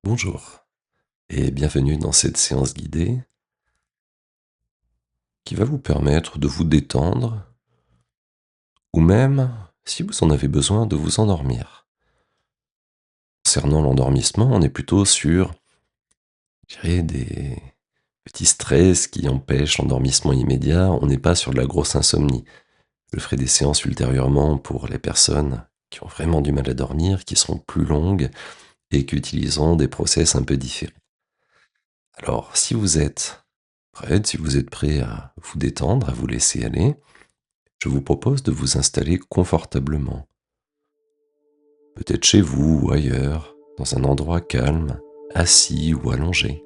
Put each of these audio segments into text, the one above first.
Bonjour et bienvenue dans cette séance guidée qui va vous permettre de vous détendre ou même, si vous en avez besoin, de vous endormir. Concernant l'endormissement, on est plutôt sur, je dirais, des petits stress qui empêchent l'endormissement immédiat. On n'est pas sur de la grosse insomnie. Je ferai des séances ultérieurement pour les personnes qui ont vraiment du mal à dormir, qui seront plus longues et qui utiliseront des process un peu différents. Alors, si vous êtes prête, si vous êtes prêt à vous détendre, à vous laisser aller, je vous propose de vous installer confortablement, peut-être chez vous ou ailleurs, dans un endroit calme, assis ou allongé,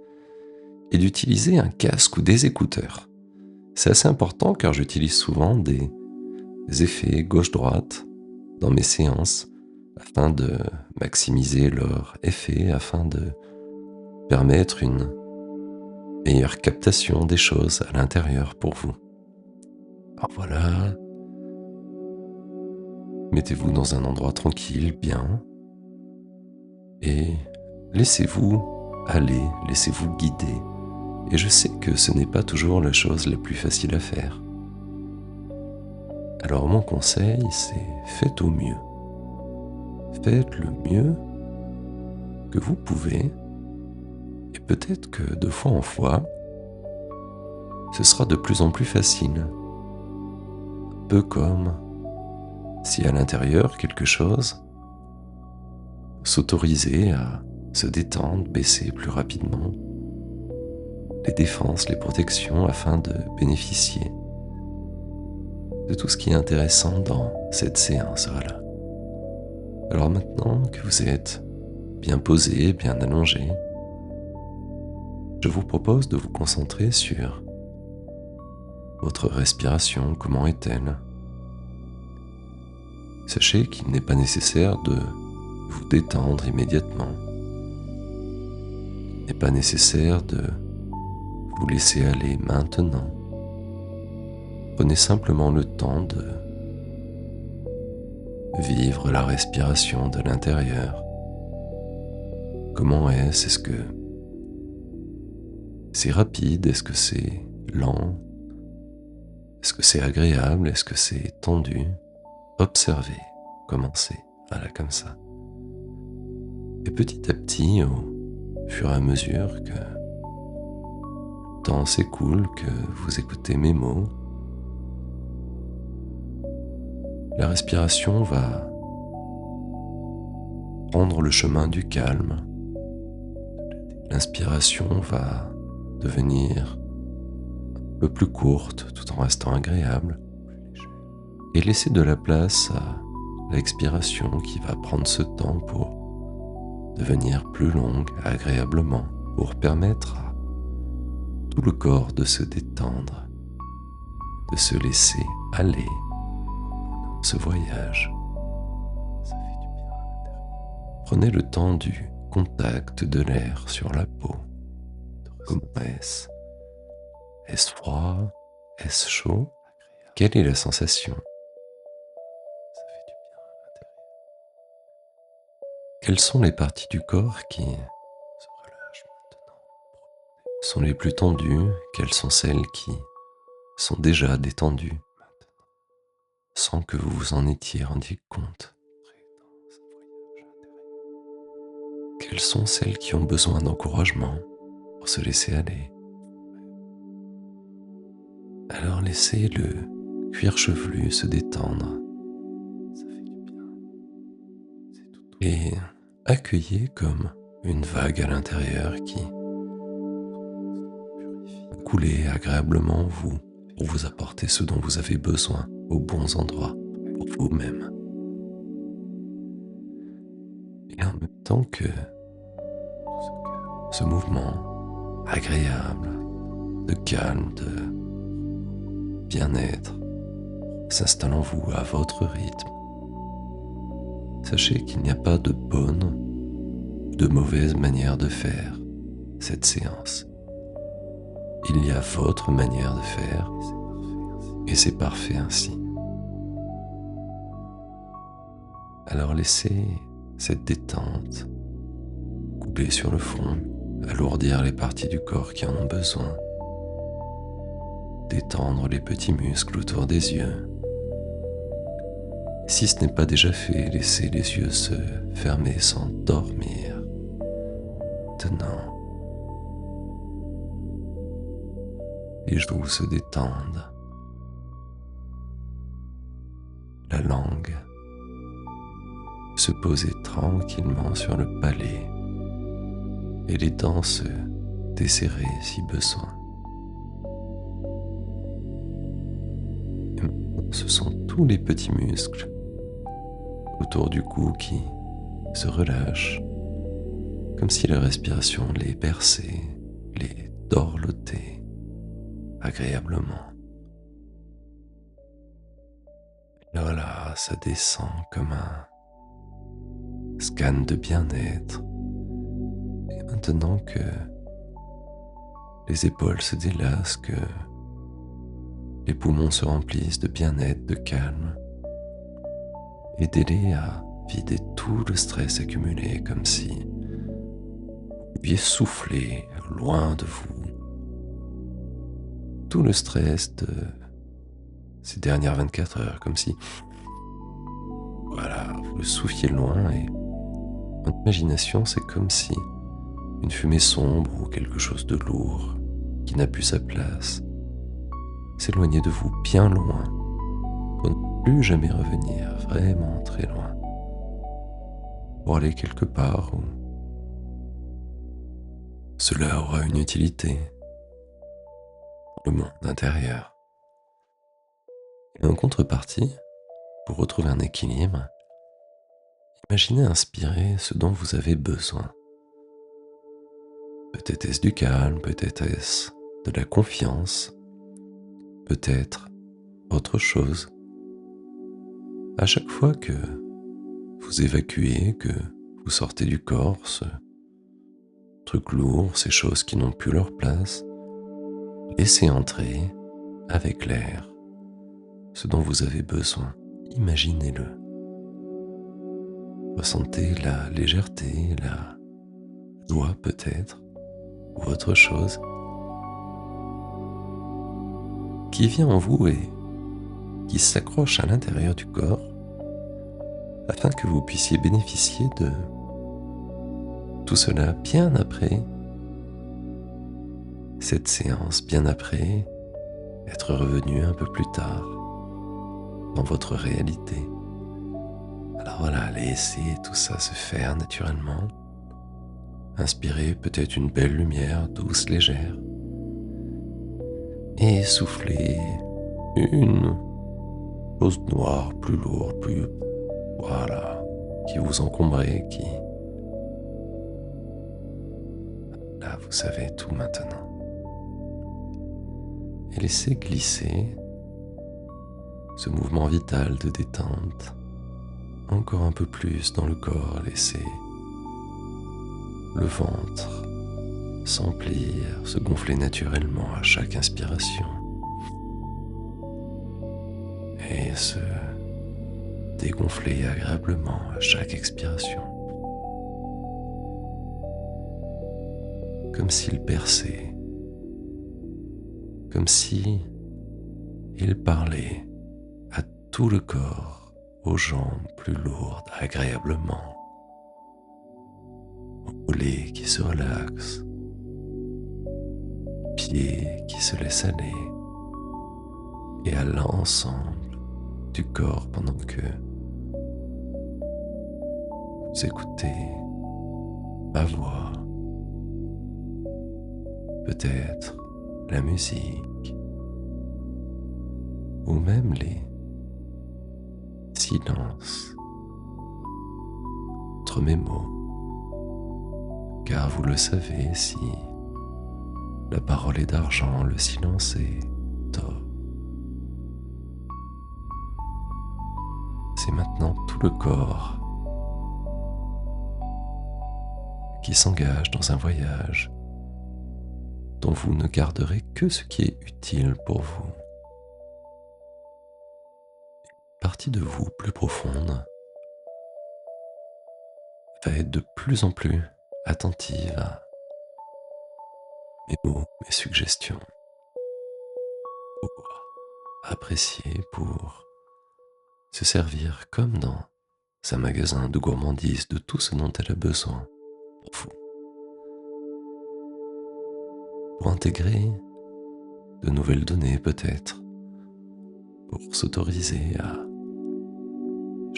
et d'utiliser un casque ou des écouteurs. C'est assez important car j'utilise souvent des effets gauche-droite dans mes séances afin de maximiser leur effet, afin de permettre une meilleure captation des choses à l'intérieur pour vous. Alors voilà, mettez-vous dans un endroit tranquille, bien, et laissez-vous aller, laissez-vous guider. Et je sais que ce n'est pas toujours la chose la plus facile à faire. Alors mon conseil, c'est faites au mieux. Faites le mieux que vous pouvez, et peut-être que de fois en fois, ce sera de plus en plus facile. Un peu comme si à l'intérieur quelque chose s'autorisait à se détendre, baisser plus rapidement les défenses, les protections afin de bénéficier de tout ce qui est intéressant dans cette séance. Voilà. Alors maintenant que vous êtes bien posé, bien allongé, je vous propose de vous concentrer sur votre respiration, comment est-elle. Sachez qu'il n'est pas nécessaire de vous détendre immédiatement. Il n'est pas nécessaire de vous laisser aller maintenant. Prenez simplement le temps de vivre la respiration de l'intérieur. Comment est-ce? Est-ce que c'est rapide? Est-ce que c'est lent? Est-ce que c'est agréable? Est-ce que c'est tendu? Observez, commencez, voilà comme ça. Et petit à petit, au fur et à mesure que le temps s'écoule, que vous écoutez mes mots, la respiration va prendre le chemin du calme. L'inspiration va devenir un peu plus courte tout en restant agréable et laisser de la place à l'expiration qui va prendre ce temps pour devenir plus longue agréablement, pour permettre à tout le corps de se détendre, de se laisser aller dans ce voyage. Prenez le temps du contact de l'air sur la peau. Comment est-ce? Est-ce froid? Est-ce chaud? Quelle est la sensation? Quelles sont les parties du corps qui sont les plus tendues? Quelles sont celles qui sont déjà détendues sans que vous vous en étiez rendu compte? Quelles sont celles qui ont besoin d'encouragement pour se laisser aller? Alors laissez le cuir chevelu se détendre et accueillez comme une vague à l'intérieur qui va couler agréablement en vous pour vous apporter ce dont vous avez besoin aux bons endroits pour vous-même. Et en même temps que ce mouvement agréable, de calme, de bien-être s'installe en vous à votre rythme, sachez qu'il n'y a pas de bonne ou de mauvaise manière de faire cette séance. Il y a votre manière de faire et c'est parfait ainsi. Alors laissez cette détente couler sur le front, alourdir les parties du corps qui en ont besoin, détendre les petits muscles autour des yeux. Si ce n'est pas déjà fait, laissez les yeux se fermer sans dormir. Maintenant, les joues se détendent. La langue se poser tranquillement sur le palais et les dents se desserrer si besoin. Et maintenant, ce sont tous les petits muscles autour du cou qui se relâchent, comme si la respiration les berçait, les dorlotait agréablement. Et voilà, ça descend comme un scan de bien-être. Et maintenant que les épaules se délassent, que les poumons se remplissent de bien-être, de calme, aidez-les à vider tout le stress accumulé comme si vous pouviez souffler loin de vous tout le stress de ces dernières 24 heures, comme si, voilà, vous le souffliez loin et en imagination, c'est comme si une fumée sombre ou quelque chose de lourd qui n'a plus sa place s'éloignait de vous bien loin pour ne plus jamais revenir, vraiment très loin, pour aller quelque part où cela aura une utilité pour le monde intérieur. Et en contrepartie, pour retrouver un équilibre, imaginez inspirer ce dont vous avez besoin. Peut-être est-ce du calme, peut-être est-ce de la confiance, peut-être autre chose. À chaque fois que vous évacuez, que vous sortez du corps ce truc lourd, ces choses qui n'ont plus leur place, laissez entrer avec l'air ce dont vous avez besoin. Imaginez-le. Ressentez la légèreté, la joie peut-être, ou autre chose qui vient en vous et qui s'accroche à l'intérieur du corps afin que vous puissiez bénéficier de tout cela bien après cette séance, bien après être revenu un peu plus tard dans votre réalité. Alors voilà, laissez tout ça se faire naturellement. Inspirez peut-être une belle lumière douce, légère. Et soufflez une chose noire, plus lourde, plus... Voilà, qui vous encombrait, qui... Là, vous savez tout maintenant. Et laissez glisser ce mouvement vital de détente encore un peu plus dans le corps. Laissez le ventre s'emplir, se gonfler naturellement à chaque inspiration et se dégonfler agréablement à chaque expiration, comme s'il berçait, comme si il parlait à tout le corps, aux jambes plus lourdes agréablement, aux mollets qui se relaxent, aux pieds qui se laissent aller, et à l'ensemble du corps pendant que vous écoutez ma voix, peut-être la musique, ou même les silences entre mes mots, car vous le savez, si la parole est d'argent, le silence est d'or. C'est maintenant tout le corps qui s'engage dans un voyage dont vous ne garderez que ce qui est utile pour vous. Une partie de vous plus profonde va être de plus en plus attentive à mes mots, mes suggestions, pour apprécier, pour se servir comme dans un magasin de gourmandise de tout ce dont elle a besoin pour vous, pour intégrer de nouvelles données peut-être, pour s'autoriser à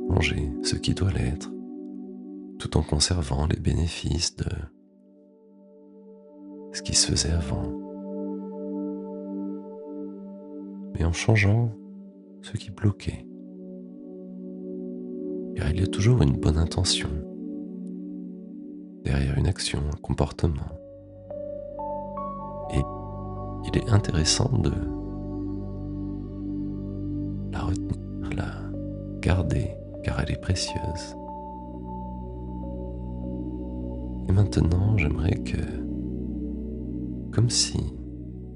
changer ce qui doit l'être, tout en conservant les bénéfices de ce qui se faisait avant, mais en changeant ce qui bloquait. Car il y a toujours une bonne intention derrière une action, un comportement. Et il est intéressant de la retenir, la garder, car elle est précieuse. Et maintenant, j'aimerais que, comme si,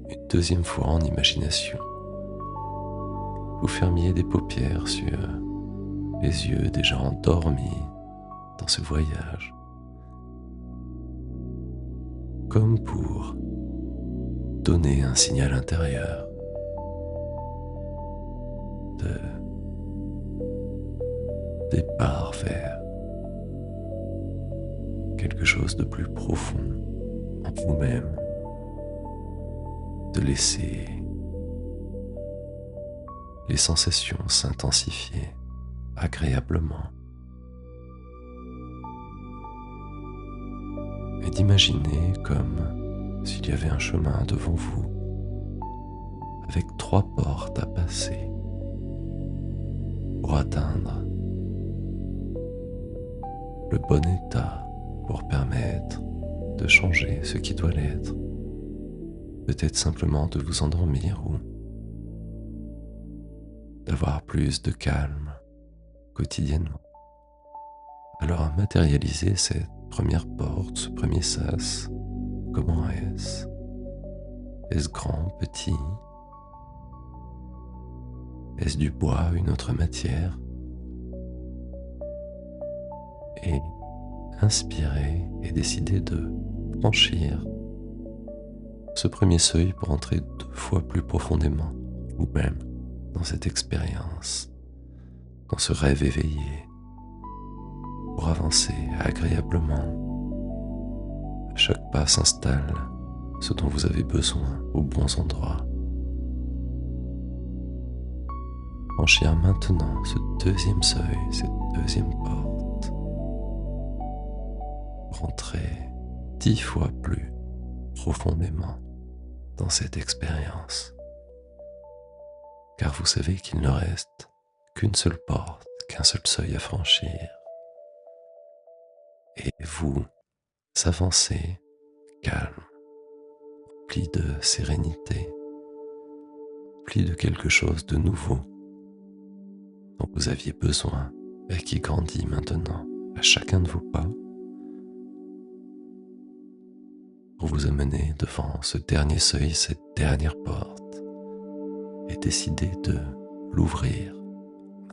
une deuxième fois en imagination, vous fermiez des paupières sur les yeux déjà endormis dans ce voyage, comme pour donner un signal intérieur de départ vers quelque chose de plus profond en vous-même, de laisser les sensations s'intensifier agréablement et d'imaginer comme s'il y avait un chemin devant vous avec 3 portes à passer pour atteindre le bon état pour permettre de changer ce qui doit l'être, peut-être simplement de vous endormir ou d'avoir plus de calme quotidiennement. Alors à matérialiser cette première porte, ce premier sas, comment est-ce? Est-ce grand, petit? Est-ce du bois, une autre matière? Et inspirez et décidez de franchir ce premier seuil pour entrer 2 fois plus profondément vous-même dans cette expérience, dans ce rêve éveillé, pour avancer agréablement. À chaque pas s'installe ce dont vous avez besoin aux bons endroits. Franchir maintenant ce deuxième seuil, cette deuxième porte, pour entrer 10 fois plus profondément dans cette expérience. Car vous savez qu'il ne reste qu'une seule porte, qu'un seul seuil à franchir. Et vous avancez calme, rempli de sérénité, rempli de quelque chose de nouveau dont vous aviez besoin et qui grandit maintenant à chacun de vos pas pour vous amener devant ce dernier seuil, cette dernière porte et décider de l'ouvrir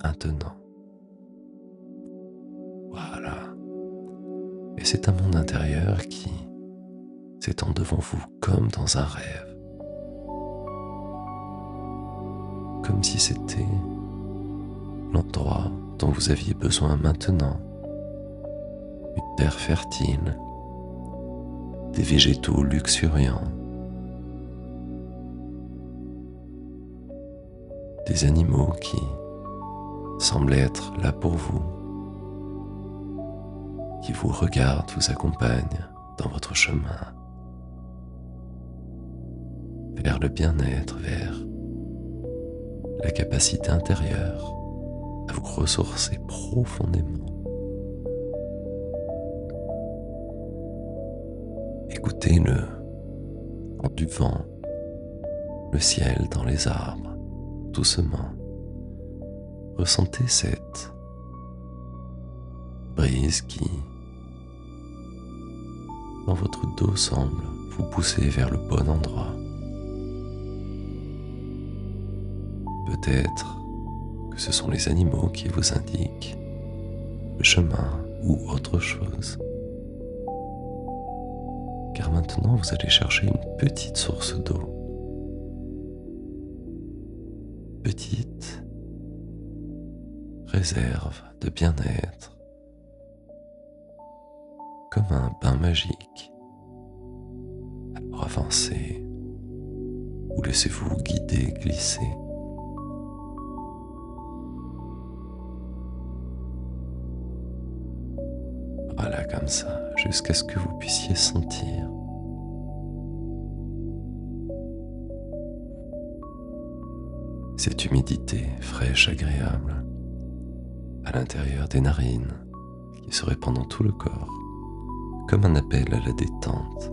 maintenant. Voilà. Et c'est un monde intérieur qui s'étend devant vous comme dans un rêve. Comme si c'était l'endroit dont vous aviez besoin maintenant. Une terre fertile, des végétaux luxuriants, des animaux qui semblent être là pour vous, qui vous regardent, vous accompagnent dans votre chemin vers le bien-être, vers la capacité intérieure à vous ressourcer profondément. Écoutez le vent du vent, le ciel dans les arbres, doucement. Ressentez cette brise qui, dans votre dos, semble vous pousser vers le bon endroit. Peut-être que ce sont les animaux qui vous indiquent le chemin ou autre chose. car maintenant vous allez chercher une petite source d'eau. Petite réserve de bien-être, comme un bain magique. Alors avancez ou laissez-vous guider, glisser. Voilà, comme ça, jusqu'à ce que vous puissiez sentir cette humidité fraîche, agréable, à l'intérieur des narines, qui se répand dans tout le corps, comme un appel à la détente.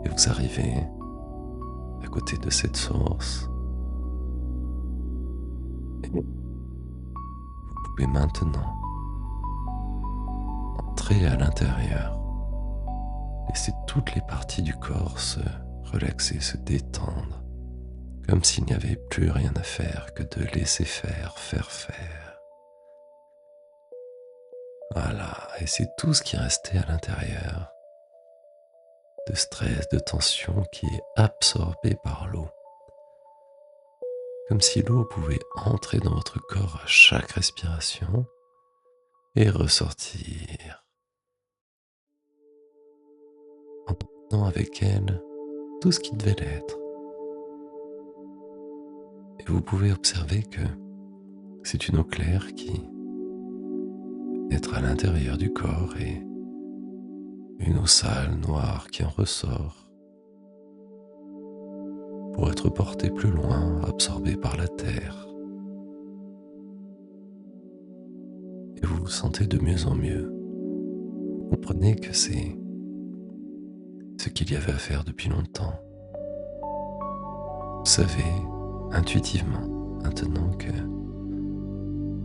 Et vous arrivez à côté de cette source. Et vous pouvez maintenant entrer à l'intérieur. Laissez toutes les parties du corps se relaxer, se détendre, comme s'il n'y avait plus rien à faire que de laisser faire, faire. Voilà, et c'est tout ce qui restait à l'intérieur, de stress, de tension qui est absorbé par l'eau. Comme si l'eau pouvait entrer dans votre corps à chaque respiration et ressortir, emportant avec elle tout ce qui devait l'être. Et vous pouvez observer que c'est une eau claire qui pénètre à l'intérieur du corps et une eau sale, noire qui en ressort pour être portée plus loin, absorbée par la terre. Et vous vous sentez de mieux en mieux. Vous comprenez que c'est ce qu'il y avait à faire depuis longtemps. Vous savez intuitivement maintenant que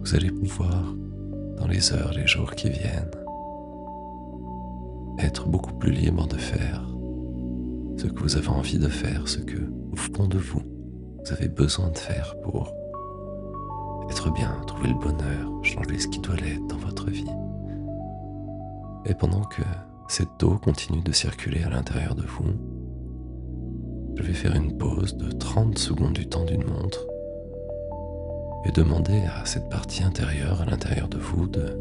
vous allez pouvoir, dans les heures, les jours qui viennent, être beaucoup plus libre de faire ce que vous avez envie de faire, ce que, au fond de vous, vous avez besoin de faire pour être bien, trouver le bonheur, changer ce qui doit l'être dans votre vie. Et pendant que cette eau continue de circuler à l'intérieur de vous, je vais faire une pause de 30 secondes du temps d'une montre et demander à cette partie intérieure, à l'intérieur de vous, de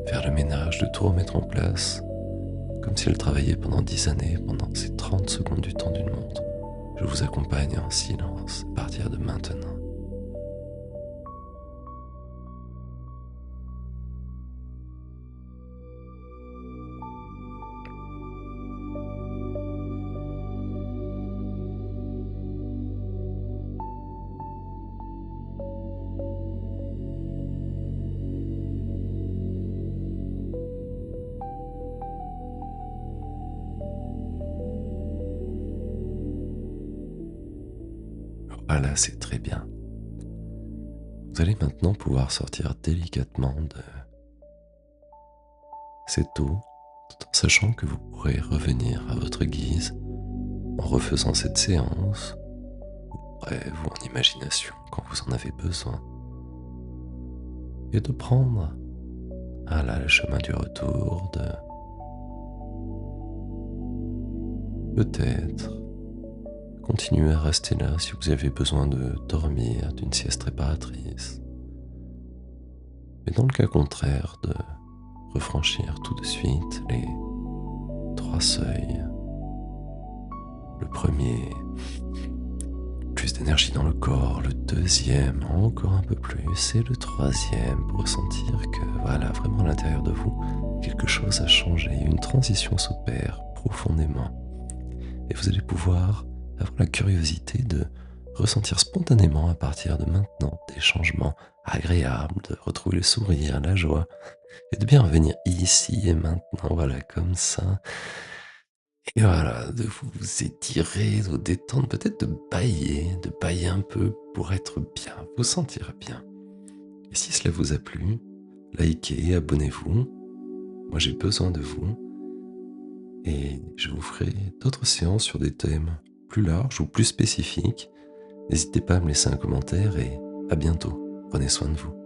faire le ménage, de tout remettre en place, comme si elle travaillait pendant 10 années, pendant ces 30 secondes du temps d'une montre. Je vous accompagne en silence à partir de maintenant. Voilà, c'est très bien. Vous allez maintenant pouvoir sortir délicatement de cette eau, tout en sachant que vous pourrez revenir à votre guise en refaisant cette séance, ou rêve ou en imagination quand vous en avez besoin, et de prendre le chemin du retour, de peut-être continuez à rester là si vous avez besoin de dormir, d'une sieste réparatrice. Mais dans le cas contraire, de refranchir tout de suite les 3 seuils. Le premier, plus d'énergie dans le corps. Le deuxième, encore un peu plus. Et le troisième, pour ressentir que, voilà, vraiment à l'intérieur de vous, quelque chose a changé. Une transition s'opère profondément. Et vous allez pouvoir avoir la curiosité de ressentir spontanément à partir de maintenant des changements agréables, de retrouver le sourire, la joie, et de bien revenir ici et maintenant, voilà, comme ça. Et voilà, de vous étirer, de vous détendre, peut-être de bailler un peu pour être bien, vous sentir bien. Et si cela vous a plu, likez, abonnez-vous. Moi j'ai besoin de vous. Et je vous ferai d'autres séances sur des thèmes plus larges ou plus spécifiques. N'hésitez pas à me laisser un commentaire et à bientôt. Prenez soin de vous.